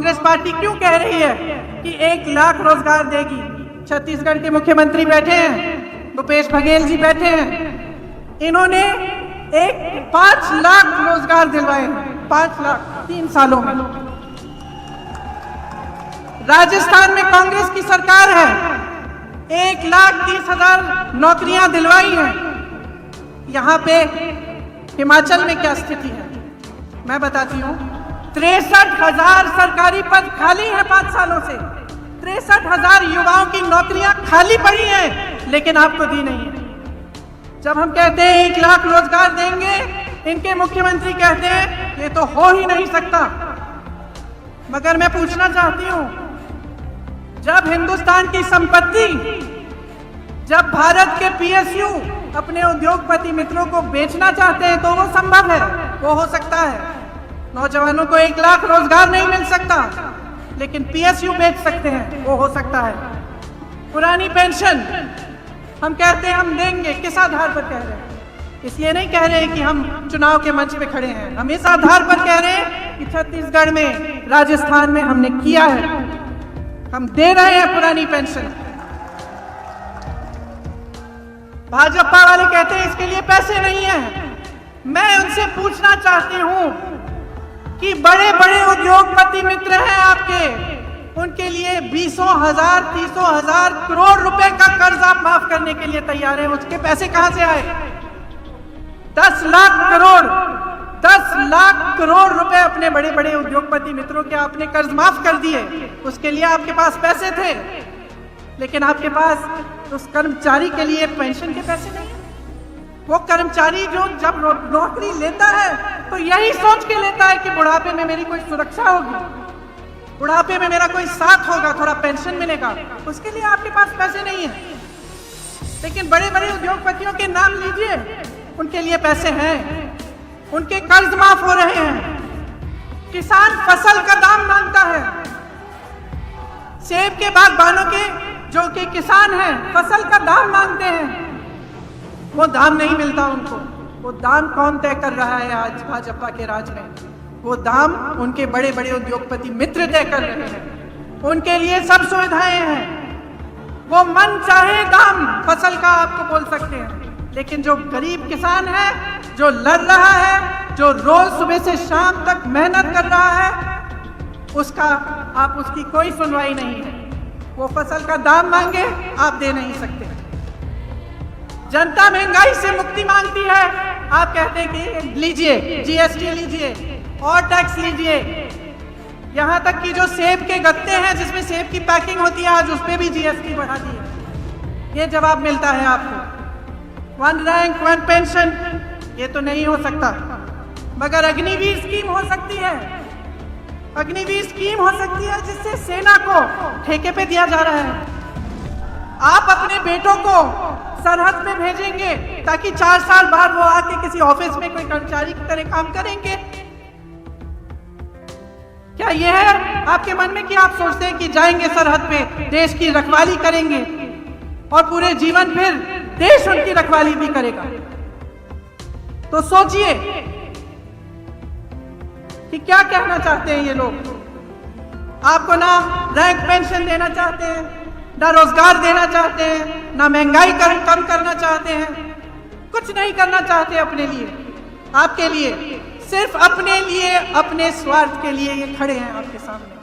Congress party क्यों कह रही है कि 1 लाख रोजगार देगी? छत्तीसगढ़ के मुख्यमंत्री बैठे हैं, भूपेश बघेल जी बैठे हैं, इन्होंने 5 लाख रोजगार दिलवाए हैं, 5 लाख 3 सालों में। राजस्थान में कांग्रेस की सरकार है, 1,30,000 नौकरियां दिलवाई हैं। यहां पे हिमाचल में क्या स्थिति है मैं बताती हूं। 63,000 सरकारी पद खाली हैं 5 सालों से। 63,000 युवाओं की नौकरियां खाली पड़ी हैं, लेकिन आपको दी नहीं है। जब हम कहते हैं 1 लाख रोजगार देंगे, इनके मुख्यमंत्री कहते हैं ये तो हो ही नहीं सकता। मगर मैं पूछना चाहती हूं, जब हिंदुस्तान की संपत्ति, जब भारत के पीएसयू अपने उद्योगपति मित्रों को बेचना चाहते हैं, तो वो संभव है, वो हो सकता है। नौजवानों को 1 लाख रोजगार नहीं मिल सकता, लेकिन पीएसयू बेच सकते हैं, वो हो सकता है। पुरानी पेंशन हम कहते हैं हम देंगे, किस आधार पर कह रहे हैं? इसलिए नहीं कह रहे हैं कि हम चुनाव के मंच पे खड़े हैं, हम इस आधार पर कह रहे हैं कि छत्तीसगढ़ में, राजस्थान में हमने किया है, हम दे रहे हैं पुरानी पेंशन। भाजपा वाले कहते हैं इसके लिए पैसे नहीं है। मैं उनसे पूछना चाहती हूं कि बड़े बड़े उद्योगपति मित्र हैं आपके, उनके लिए 20,000 30,000 करोड़ रुपए का कर्ज आप माफ करने के लिए तैयार हैं, उसके पैसे कहां से आए? 10 लाख करोड़ रुपए अपने बड़े बड़े उद्योगपति मित्रों के आपने कर्ज माफ कर दिए, उसके लिए आपके पास पैसे थे, लेकिन आपके पास उस कर्मचारी के लिए पेंशन के पैसे नहीं। वो कर्मचारी जो जब नौकरी लेता है तो यही सोच के लेता है कि बुढ़ापे में मेरी कोई सुरक्षा होगी, बुढ़ापे में मेरा कोई साथ होगा, थोड़ा पेंशन मिलेगा, उसके लिए आपके पास पैसे नहीं है। लेकिन बड़े बड़े उद्योगपतियों के नाम लीजिए, उनके लिए पैसे हैं, उनके कर्ज माफ हो रहे हैं। किसान फसल का दाम मांगता है, सेब के बागबानों के जो कि किसान हैं फसल का दाम मांगते हैं, वो दाम नहीं मिलता उनको। वो दाम कौन तय कर रहा है आज भाजपा के राज में? वो दाम उनके बड़े बड़े उद्योगपति मित्र तय कर रहे हैं, उनके लिए सब सुविधाएं हैं। वो मन चाहे दाम फसल का आपको बोल सकते हैं, लेकिन जो गरीब किसान है, जो लड़ रहा है, जो रोज सुबह से शाम तक मेहनत कर रहा है, उसकी कोई सुनवाई नहीं है। वो फसल का दाम मांगे, आप दे नहीं सकते। जनता महंगाई से मुक्ति मांगती है, आप कहते हैं कि लीजिए जीएसटी लीजिए और टैक्स लीजिए। यहां तक कि जो सेब के गत्ते हैं जिसमें सेब की पैकिंग होती है, आज उस पर भी जीएसटी बढ़ा दी। ये जवाब मिलता है आपको। 1 रैंक 1 पेंशन, ये तो नहीं हो सकता, मगर अग्निवीर स्कीम हो सकती है। अग्निवीर स्कीम हो सकती है जिससे सेना को ठेके पे दिया जा रहा है। आप अपने बेटों को सरहद में भेजेंगे ताकि 4 साल बाद वो आके किसी ऑफिस में कोई कर्मचारी की तरह काम करेंगे। क्या यह है आपके मन में कि आप सोचते हैं कि जाएंगे सरहद पे, देश की रखवाली करेंगे और पूरे जीवन फिर देश उनकी रखवाली भी करेगा? तो सोचिए कि क्या कहना चाहते हैं ये लोग। आपको ना रैंक पेंशन देना चाहते हैं, ना रोजगार देना चाहते हैं, ना महंगाई कम करना चाहते हैं, कुछ नहीं करना चाहते अपने लिए, आपके लिए, सिर्फ अपने लिए, अपने स्वार्थ के लिए ये खड़े हैं आपके सामने।